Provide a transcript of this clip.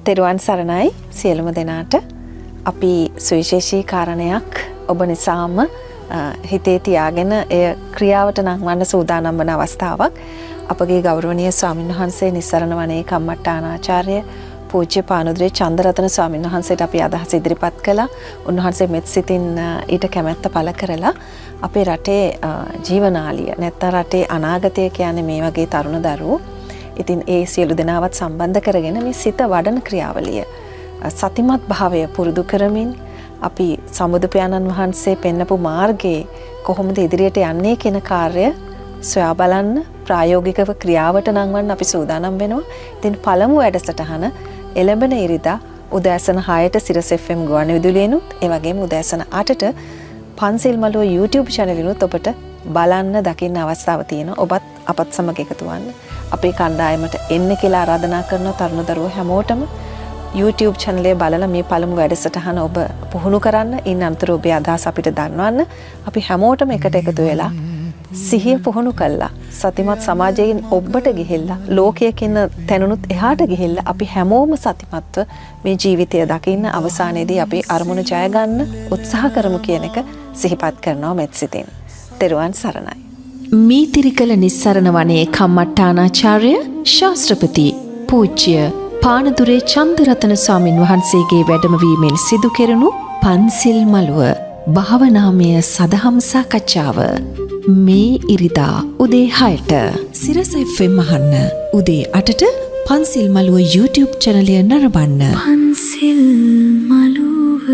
තෙරුවන් සරණයි සියලුම දෙනාට. අපි සුවිශේෂී කාරණයක් ඔබ නිසාම හිතේ තියාගෙන එය ක්‍රියාවට නංවන්න සූදානම් වන අවස්ථාවක්. අපගේ ගෞරවනීය ස්වාමීන් වහන්සේ නිස්සරණ වනයේ කම්මට්ටානාචාර්ය පූජ්‍ය පානුදුරේ චන්දරතන ස්වාමීන් වහන්සේට අපි අදහස් ඉදිරිපත් කළා. උන්වහන්සේ මෙත් සිතින් ඊට කැමැත්ත පළ කරලා අපේ රටේ ජීවනාලිය නැත්නම් රටේ අනාගතය කියන්නේ මේ වගේ තරුණ දරුවෝ. ඉතින් ඒ සියලු දෙනාවත් සම්බන්ධ කරගෙන මේ සිත වඩන ක්‍රියාවලිය සතිමත් භාවය පුරුදු කරමින් අපි සම්බුදු පියාණන් වහන්සේ පෙන්නපු මාර්ගයේ කොහොමද ඉදිරියට යන්නේ කියන කාර්ය සොයා බලන්න ප්‍රායෝගිකව ක්‍රියාවට නංවන්න අපි සූදානම් වෙනවා. ඉතින් පළමු වැඩසටහන එළඹෙන ඉරිදා උදෑසන 6ට සිරස FM ගුවන්විදුලියෙනුත් ඒ වගේම උදෑසන 8ට පන්සිල් මළුව YouTube channel එකනොත් ඔබට බලන්න දකින්න අවස්ථාව තියෙනවා. ඔබත් අපත් සමග එකතු වන්න. අපේ කණ්ඩායමට එන්න කියලා ආරාධනා කරන තරුණ දරුවෝ හැමෝටම YouTube channel එක බලලා මේ පළමු වැඩසටහන ඔබ පුහුණු කරන්න. ඉන් අනතුරු ඔබේ අදහස් අපිට දන්වන්න. අපි හැමෝටම එකට එකතු වෙලා සිහිය පුහුණු කළා. සතිමත් සමාජයෙන් ඔබට ගිහිල්ලා ලෝකයේ කියන තැනුනුත් එහාට ගිහිල්ලා අපි හැමෝම සතිමත්ව මේ ජීවිතය දකින්න අවසානයේදී අපි අරමුණ ජය ගන්න උත්සාහ කරමු කියන එක සිහිපත් කරනවා මෙත් සිතින්. තෙරුවන් සරණයි. මීතිරිකල නිස්සරණ වනයේ කම්මට්ටානාචාර්ය ශාස්ත්‍රපති පූජ්‍ය පානදුරේ චන්දරතන ස්වාමින් වහන්සේගේ වැඩමවීමෙන් සිදු කෙරුණු පන්සිල් මළුව භාවනාමය සදහම් සාකච්ඡාව මේ ඉරිදා උදේ 6ට සිරස FM අහන්න. උදේ 8ට පන්සිල් මළුව YouTube channel එක නරඹන්න. පන්සිල් මළුව